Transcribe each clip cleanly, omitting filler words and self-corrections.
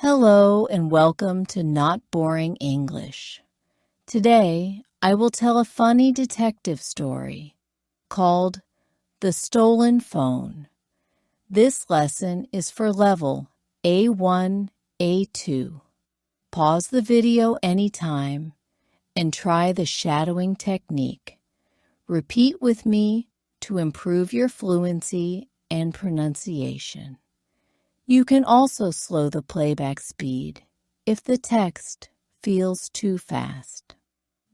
Hello and welcome to Not Boring English. Today, I will tell a funny detective story called The Stolen Phone. This lesson is for level A1, A2. Pause the video anytime and try the shadowing technique. Repeat with me to improve your fluency and pronunciation. You can also slow the playback speed if the text feels too fast.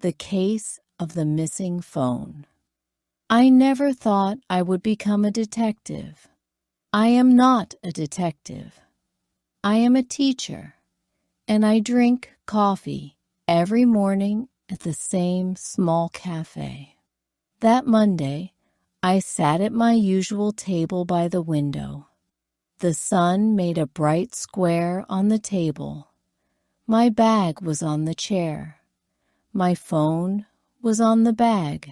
The case of the missing phone. I never thought I would become a detective. I am not a detective. I am a teacher, and I drink coffee every morning at the same small cafe. That Monday, I sat at my usual table by the window. The sun made a bright square on the table. My bag was on the chair. My phone was on the bag.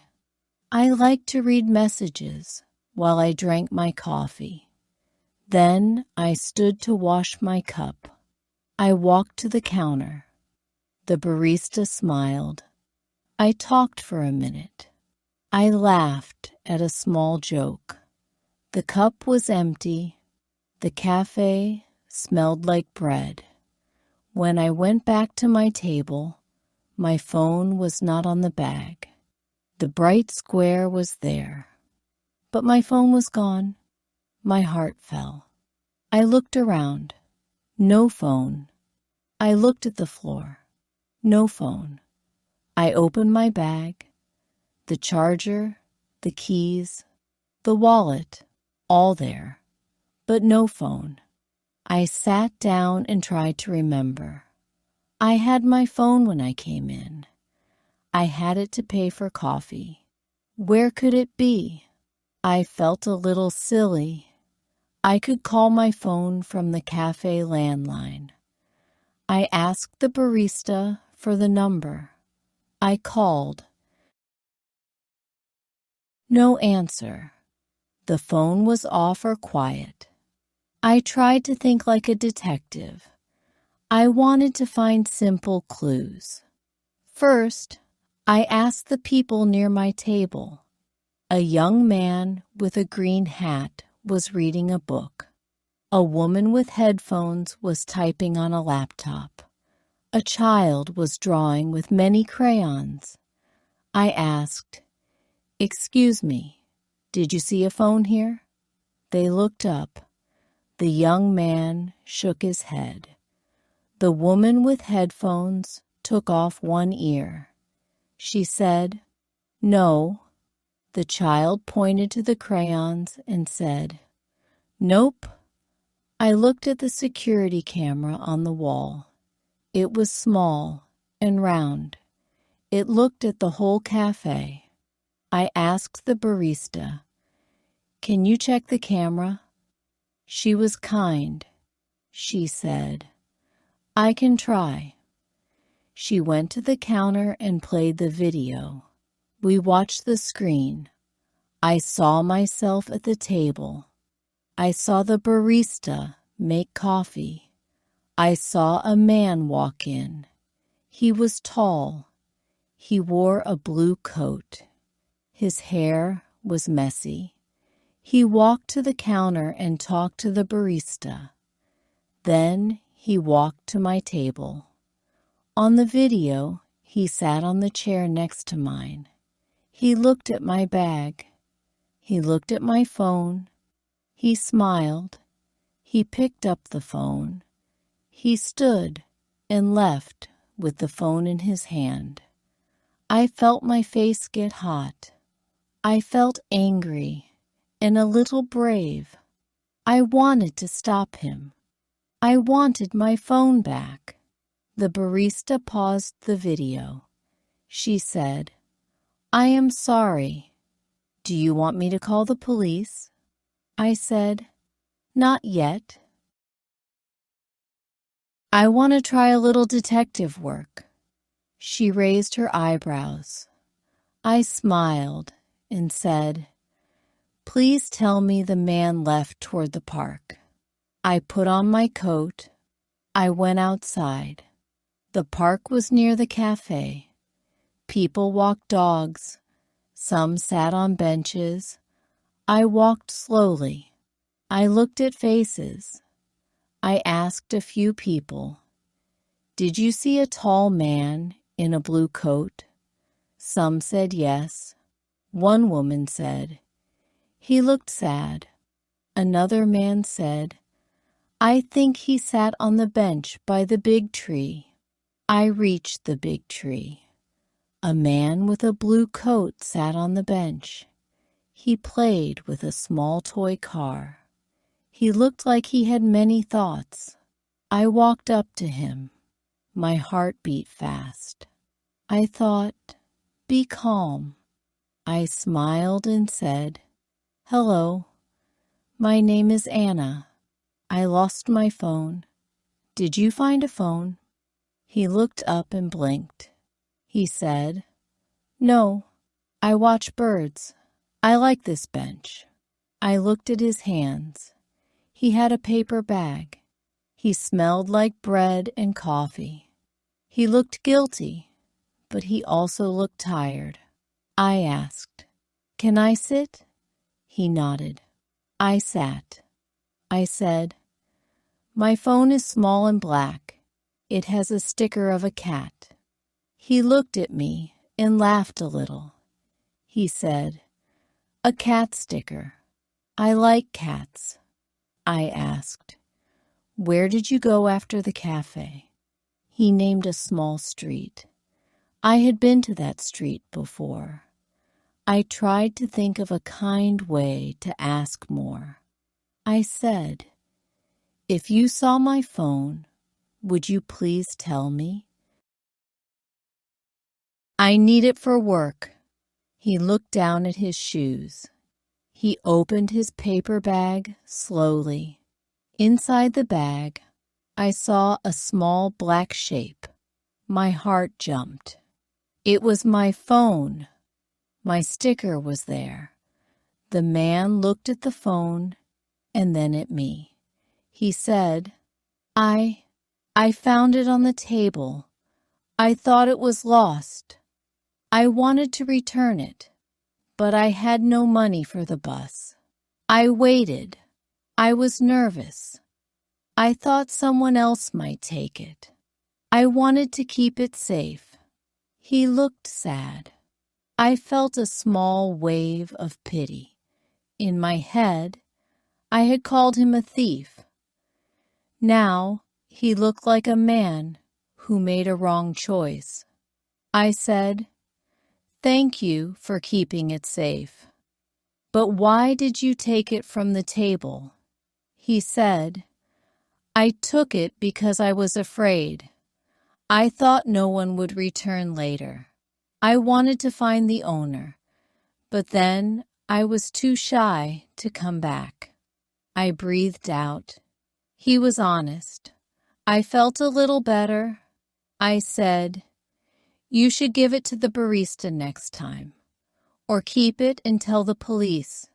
I liked to read messages while I drank my coffee. Then I stood to wash my cup. I walked to the counter. The barista smiled. I talked for a minute. I laughed at a small joke. The cup was empty. The cafe smelled like bread. When I went back to my table, my phone was not on the bag. The bright square was there. But my phone was gone. My heart fell. I looked around. No phone. I looked at the floor. No phone. I opened my bag. The charger, the keys, the wallet, all there. But no phone. I sat down and tried to remember. I had my phone when I came in. I had it to pay for coffee. Where could it be? I felt a little silly. I could call my phone from the cafe landline. I asked the barista for the number. I called. No answer. The phone was off or quiet. I tried to think like a detective. I wanted to find simple clues. First, I asked the people near my table. A young man with a green hat was reading a book. A woman with headphones was typing on a laptop. A child was drawing with many crayons. I asked, "Excuse me, did you see a phone here?" They looked up. The young man shook his head. The woman with headphones took off one ear. She said, "No." The child pointed to the crayons and said, "Nope." I looked at the security camera on the wall. It was small and round. It looked at the whole cafe. I asked the barista, "Can you check the camera?" She was kind. She said, "I can try." She went to the counter and played the video. We watched the screen. I saw myself at the table. I saw the barista make coffee. I saw a man walk in. He was tall. He wore a blue coat. His hair was messy. He walked to the counter and talked to the barista. Then he walked to my table. On the video, he sat on the chair next to mine. He looked at my bag. He looked at my phone. He smiled. He picked up the phone. He stood and left with the phone in his hand. I felt my face get hot. I felt angry and a little brave. I wanted to stop him. I wanted my phone back. The barista paused the video. She said, "I am sorry. Do you want me to call the police?" I said, "Not yet. I want to try a little detective work." She raised her eyebrows. I smiled and said, "Please tell me the man left toward the park." I put on my coat. I went outside. The park was near the cafe. People walked dogs. Some sat on benches. I walked slowly. I looked at faces. I asked a few people, "Did you see a tall man in a blue coat?" Some said yes. One woman said, "He looked sad." Another man said, "I think he sat on the bench by the big tree." I reached the big tree. A man with a blue coat sat on the bench. He played with a small toy car. He looked like he had many thoughts. I walked up to him. My heart beat fast. I thought, "Be calm." I smiled and said, "Hello, my name is Anna. I lost my phone. Did you find a phone?" He looked up and blinked. He said, "No, I watch birds. I like this bench." I looked at his hands. He had a paper bag. He smelled like bread and coffee. He looked guilty, but he also looked tired. I asked, "Can I sit?" He nodded. I sat. I said, "My phone is small and black. It has a sticker of a cat." He looked at me and laughed a little. He said, "A cat sticker. I like cats." I asked, "Where did you go after the cafe?" He named a small street. I had been to that street before. I tried to think of a kind way to ask more. I said, "If you saw my phone, would you please tell me?" "I need it for work." He looked down at his shoes. He opened his paper bag slowly. Inside the bag, I saw a small black shape. My heart jumped. It was my phone. My sticker was there. The man looked at the phone and then at me. He said, I found it on the table. I thought it was lost. I wanted to return it, but I had no money for the bus. I waited. I was nervous. I thought someone else might take it. I wanted to keep it safe." He looked sad. I felt a small wave of pity. In my head, I had called him a thief. Now he looked like a man who made a wrong choice. I said, "Thank you for keeping it safe. But why did you take it from the table?" He said, "I took it because I was afraid. I thought no one would return later. I wanted to find the owner, but then I was too shy to come back." I breathed out. He was honest. I felt a little better. I said, "You should give it to the barista next time, or keep it and tell the police.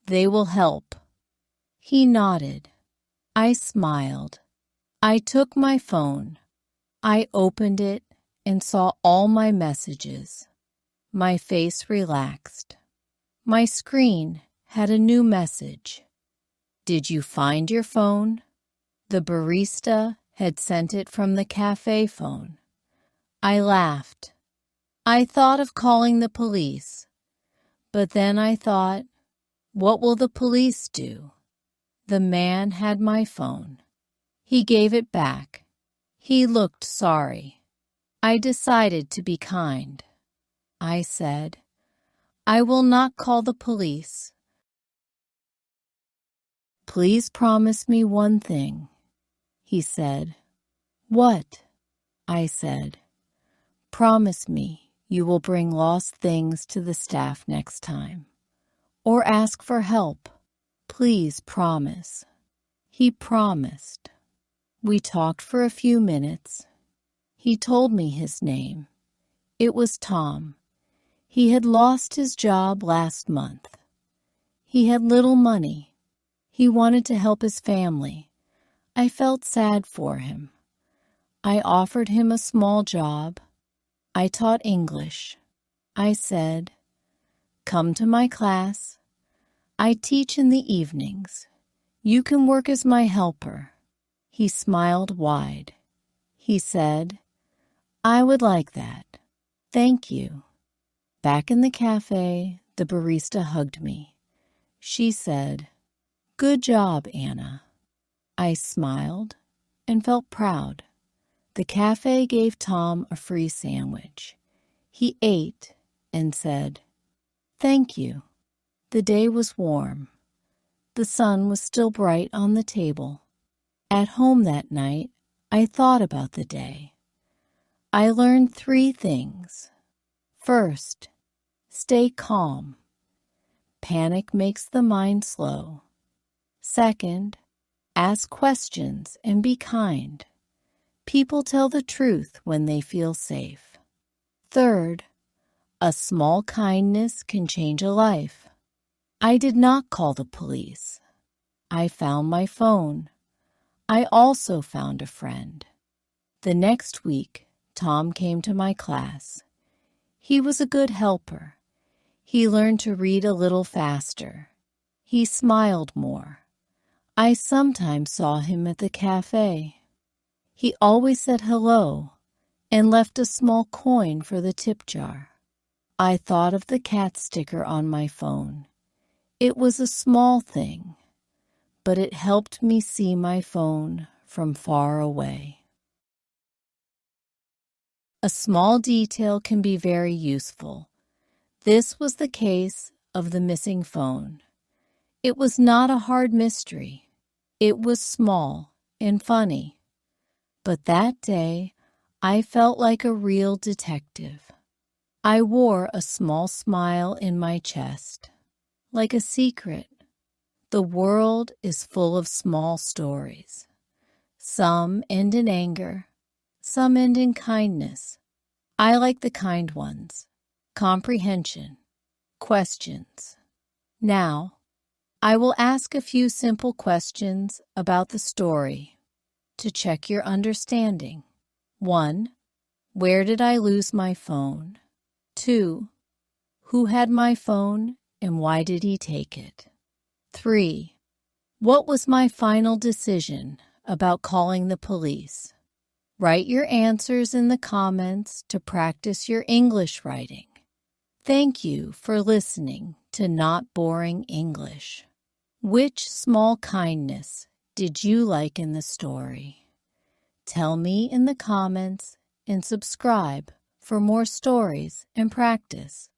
They will help." He nodded. I smiled. I took my phone. I opened it and saw all my messages. My face relaxed. My screen had a new message. "Did you find your phone?" The barista had sent it from the cafe phone. I laughed. I thought of calling the police, but then I thought, what will the police do? The man had my phone. He gave it back. He looked sorry. I decided to be kind. I said, "I will not call the police. Please promise me one thing." He said, "What?" I said, "Promise me you will bring lost things to the staff next time, or ask for help. Please promise." He promised. We talked for a few minutes. He told me his name. It was Tom. He had lost his job last month. He had little money. He wanted to help his family. I felt sad for him. I offered him a small job. I taught English. I said, "Come to my class. I teach in the evenings. You can work as my helper." He smiled wide. He said, "I would like that. Thank you." Back in the cafe, the barista hugged me. She said, "Good job, Anna." I smiled and felt proud. The cafe gave Tom a free sandwich. He ate and said, "Thank you." The day was warm. The sun was still bright on the table. At home that night, I thought about the day. I learned 3 things. First, stay calm. Panic makes the mind slow. Second, ask questions and be kind. People tell the truth when they feel safe. Third, a small kindness can change a life. I did not call the police. I found my phone. I also found a friend. The next week, Tom came to my class. He was a good helper. He learned to read a little faster. He smiled more. I sometimes saw him at the cafe. He always said hello and left a small coin for the tip jar. I thought of the cat sticker on my phone. It was a small thing, but it helped me see my phone from far away. A small detail can be very useful. This was the case of the missing phone. It was not a hard mystery. It was small and funny. But that day, I felt like a real detective. I wore a small smile in my chest, like a secret. The world is full of small stories. Some end in anger, some end in kindness. I like the kind ones. Comprehension. Questions. Now, I will ask a few simple questions about the story to check your understanding. 1. Where did I lose my phone? 2. Who had my phone and why did he take it? 3. What was my final decision about calling the police? Write your answers in the comments to practice your English writing. Thank you for listening to Not Boring English. Which small kindness did you like in the story? Tell me in the comments and subscribe for more stories and practice.